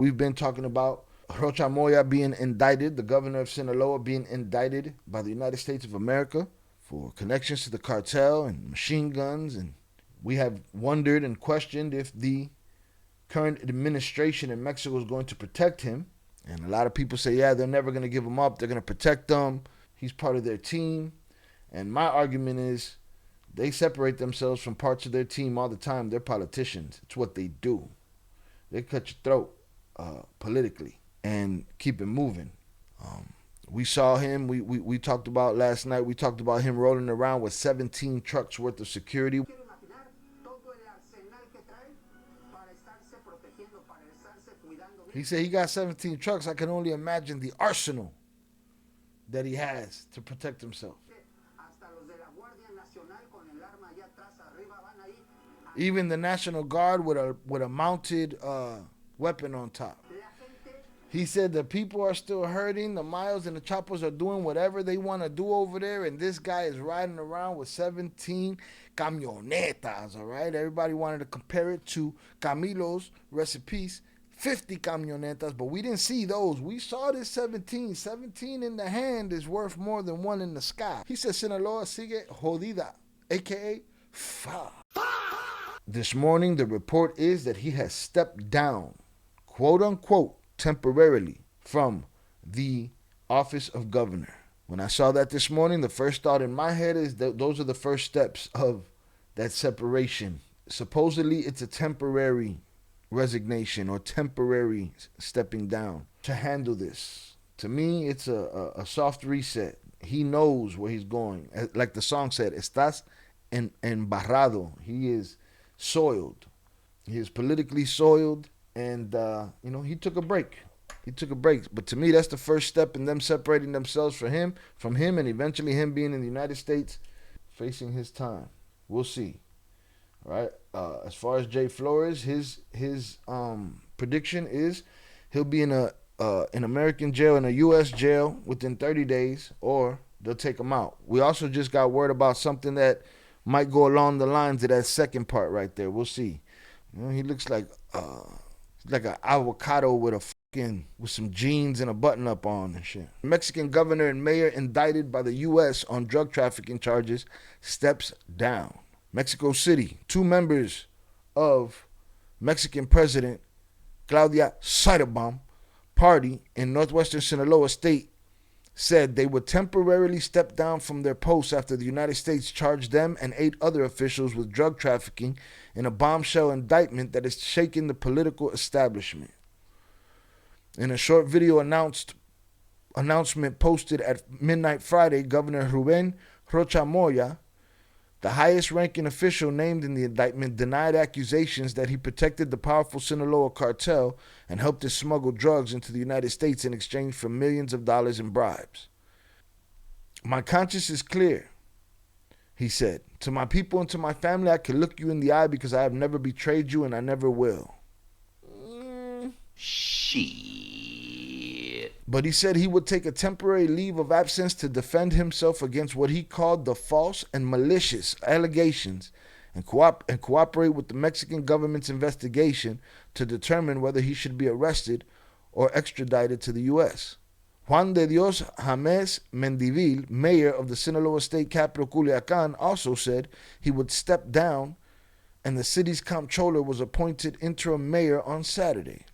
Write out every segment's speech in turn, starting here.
We've been talking about Rocha Moya being indicted, the governor of Sinaloa being indicted by the United States of America for connections to the cartel and machine guns. And we have wondered and questioned if the current administration in Mexico is going to protect him. And a lot of people say, yeah, they're never going to give him up. They're going to protect him. He's part of their team. And my argument is they separate themselves from parts of their team all the time. They're politicians. It's what they do. They cut your throat politically and keep it moving. We saw him. We talked about last night. We talked about him rolling around with 17 trucks worth of security. He said he got 17 trucks. I can only imagine the arsenal that he has to protect himself. Even the National Guard with a mounted weapon on top. He said the people are still hurting. The Miles and the Choppers are doing whatever they want to do over there. And this guy is riding around with 17 camionetas, all right? Everybody wanted to compare it to Camilo's recipes, 50 camionetas, but we didn't see those. We saw this 17. 17 in the hand is worth more than one in the sky. He said Sinaloa sigue jodida, a.k.a. fa. This morning, the report is that he has stepped down, quote unquote, temporarily from the office of governor. When I saw that this morning, the first thought in my head is that those are the first steps of that separation. Supposedly, it's a temporary resignation or temporary stepping down to handle this. To me, it's a soft reset. He knows where he's going. Like the song said, estás embarrado. He is soiled. He is politically soiled. And, he took a break. But to me, that's the first step in them separating themselves from him, and eventually him being in the United States, facing his time. We'll see. All right. As far as Jay Flores, his prediction is he'll be in an American jail, in a U.S. jail within 30 days, or they'll take him out. We also just got word about something that might go along the lines of that second part right there. We'll see. He looks like an avocado with some jeans and a button up on and shit. Mexican governor and mayor indicted by the U.S. on drug trafficking charges steps down. Mexico City, 2 members of Mexican President Claudia Sheinbaum party in northwestern Sinaloa state said they would temporarily step down from their posts after the United States charged them and 8 other officials with drug trafficking in a bombshell indictment that has shaken the political establishment. In a short video announcement posted at midnight Friday, Governor Rubén Rocha Moya, the highest-ranking official named in the indictment, denied accusations that he protected the powerful Sinaloa cartel and helped it smuggle drugs into the United States in exchange for millions of dollars in bribes. My conscience is clear, he said. To my people and to my family, I can look you in the eye because I have never betrayed you and I never will. Shit. But he said he would take a temporary leave of absence to defend himself against what he called the false and malicious allegations and cooperate with the Mexican government's investigation to determine whether he should be arrested or extradited to the U.S. Juan de Dios James Mendivil, mayor of the Sinaloa state capital Culiacan, also said he would step down, and the city's comptroller was appointed interim mayor on Saturday.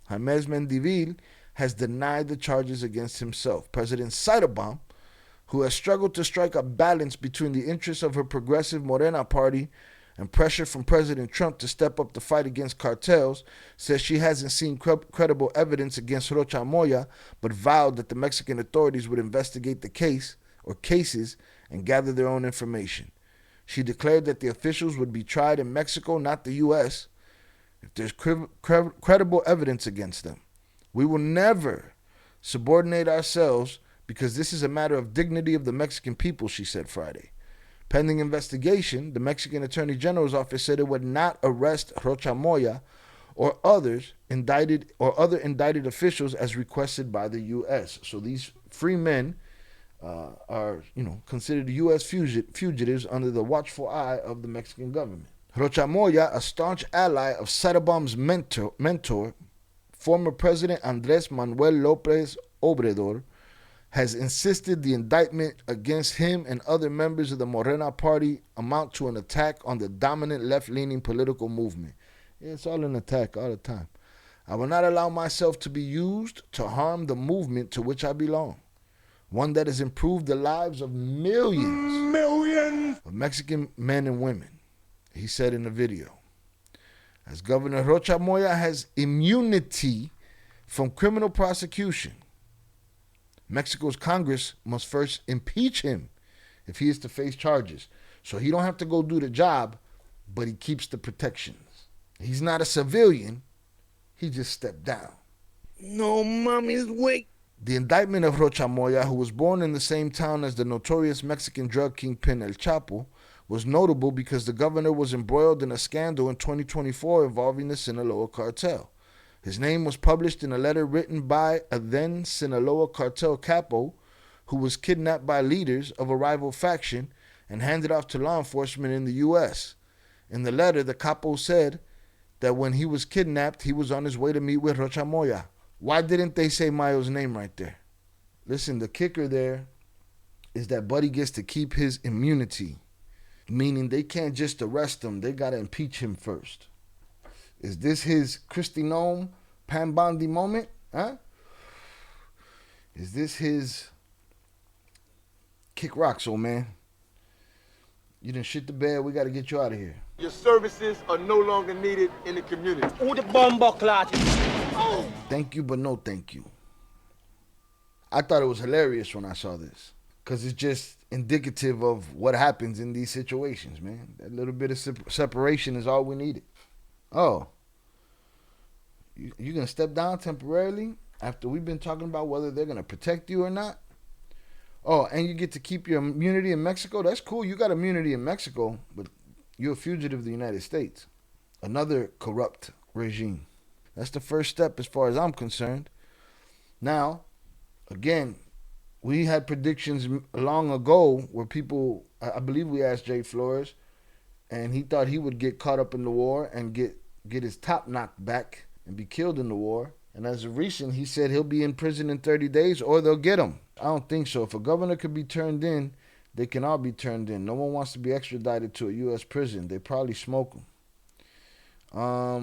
James Mendivil has denied the charges against himself. President Sheinbaum, who has struggled to strike a balance between the interests of her progressive Morena party and pressure from President Trump to step up the fight against cartels, says she hasn't seen credible evidence against Rocha Moya, but vowed that the Mexican authorities would investigate the case or cases and gather their own information. She declared that the officials would be tried in Mexico, not the U.S., if there's credible evidence against them. We will never subordinate ourselves because this is a matter of dignity of the Mexican people, she said Friday. Pending investigation, the Mexican Attorney General's office said it would not arrest Rocha Moya or other indicted officials as requested by the U.S. So these free men are, considered U.S. fugitives under the watchful eye of the Mexican government. Rocha Moya, a staunch ally of Sheinbaum's mentor, Former President Andrés Manuel López Obrador has insisted the indictment against him and other members of the Morena party amount to an attack on the dominant left-leaning political movement. Yeah, it's all an attack all the time. I will not allow myself to be used to harm the movement to which I belong, one that has improved the lives of millions of Mexican men and women, he said in the video. As Governor Rocha Moya has immunity from criminal prosecution, Mexico's Congress must first impeach him if he is to face charges. So he don't have to go do the job, but he keeps the protections. He's not a civilian. He just stepped down. No mommy's wait. The indictment of Rocha Moya, who was born in the same town as the notorious Mexican drug kingpin El Chapo, was notable because the governor was embroiled in a scandal in 2024 involving the Sinaloa cartel. His name was published in a letter written by a then Sinaloa cartel capo who was kidnapped by leaders of a rival faction and handed off to law enforcement in the U.S. In the letter, the capo said that when he was kidnapped, he was on his way to meet with Rocha Moya. Why didn't they say Mayo's name right there? Listen, the kicker there is that Buddy gets to keep his immunity, meaning they can't just arrest him. They got to impeach him first. Is this his Kristi Noem Pam Bondi moment? Huh? Is this his kick rocks, old man? You done shit the bed. We got to get you out of here. Your services are no longer needed in the community. Who the bomb clot? Oh. Thank you, but no thank you. I thought it was hilarious when I saw this, because it's just indicative of what happens in these situations, man. That little bit of separation is all we needed. Oh, you going to step down temporarily after we've been talking about whether they're going to protect you or not? Oh, and you get to keep your immunity in Mexico? That's cool. You got immunity in Mexico, but you're a fugitive of the United States. Another corrupt regime. That's the first step as far as I'm concerned. Now, again, we had predictions long ago where people, I believe we asked Jay Flores, and he thought he would get caught up in the war and get his top knocked back and be killed in the war. And as of recent, he said he'll be in prison in 30 days or they'll get him. I don't think so. If a governor could be turned in, they can all be turned in. No one wants to be extradited to a U.S. prison. They probably smoke them.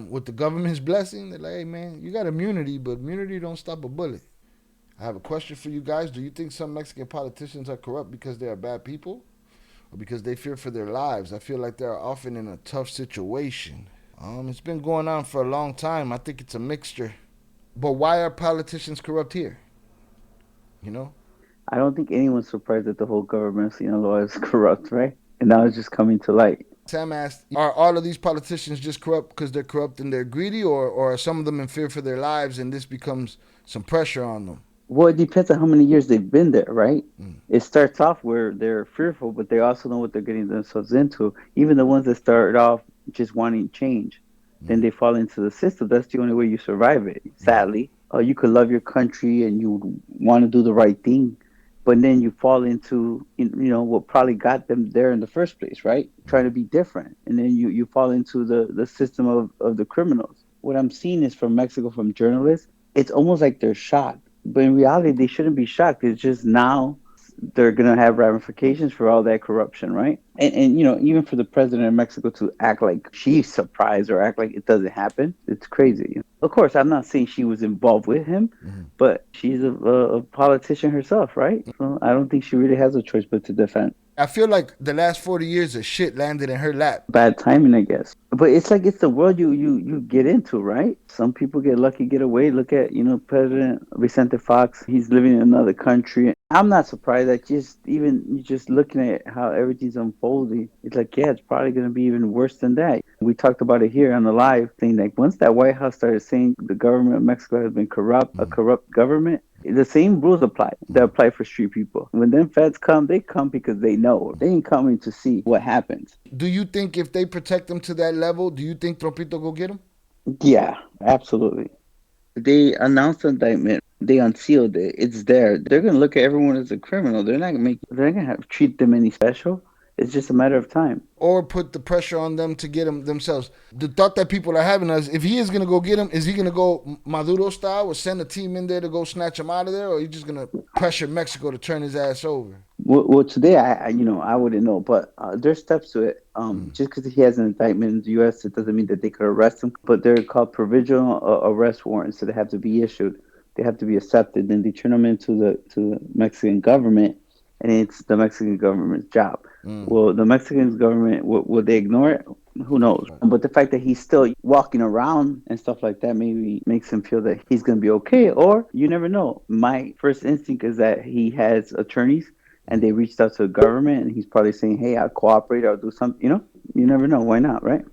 With the government's blessing, they're like, hey, man, you got immunity, but immunity don't stop a bullet. I have a question for you guys. Do you think some Mexican politicians are corrupt because they are bad people or because they fear for their lives? I feel like they're often in a tough situation. It's been going on for a long time. I think it's a mixture. But why are politicians corrupt here? You know? I don't think anyone's surprised that the whole government of Sinaloa is corrupt, right? And now it's just coming to light. Sam asked, are all of these politicians just corrupt because they're corrupt and they're greedy, or are some of them in fear for their lives and this becomes some pressure on them? Well, it depends on how many years they've been there, right? It starts off where they're fearful, but they also know what they're getting themselves into. Even the ones that start off just wanting change, then they fall into the system. That's the only way you survive it, sadly. You could love your country and you want to do the right thing, but then you fall into, what probably got them there in the first place, right? Trying to be different. And then you fall into the system of the criminals. What I'm seeing is from Mexico, from journalists, it's almost like they're shocked. But in reality, they shouldn't be shocked. It's just now they're going to have ramifications for all that corruption, right? And even for the president of Mexico to act like she's surprised or act like it doesn't happen, it's crazy. Of course, I'm not saying she was involved with him, but she's a politician herself, right? So I don't think she really has a choice but to defend. I feel like the last 40 years of shit landed in her lap. Bad timing, I guess. But it's like it's the world you get into, right? Some people get lucky, get away. Look at, President Vicente Fox. He's living in another country. I'm not surprised that just looking at how everything's unfolding, it's like, yeah, it's probably going to be even worse than that. We talked about it here on the live thing. Like once that White House started saying the government of Mexico has been corrupt, a corrupt government, the same rules apply that apply for street people. When them feds come, they come because they know. They ain't coming to see what happens. Do you think if they protect them to that level, do you think Tropito go get them? Yeah, absolutely. They announced the indictment. They unsealed it. It's there. They're gonna look at everyone as a criminal. They're not gonna treat them any special. It's just a matter of time. Or put the pressure on them to get him themselves. The thought that people are having is, if he is going to go get him, is he going to go Maduro style or send a team in there to go snatch him out of there, or are you just going to pressure Mexico to turn his ass over? Well, today I wouldn't know, but there's steps to it. Just because he has an indictment in the U.S., it doesn't mean that they could arrest him. But they're called provisional arrest warrants, so they have to be issued. They have to be accepted. Then they turn them into the Mexican government, and it's the Mexican government's job. Well, the Mexican government, will they ignore it? Who knows? But the fact that he's still walking around and stuff like that maybe makes him feel that he's going to be okay, or you never know. My first instinct is that he has attorneys and they reached out to the government and he's probably saying, hey, I'll cooperate, I'll do something, you know? You never know. Why not, right?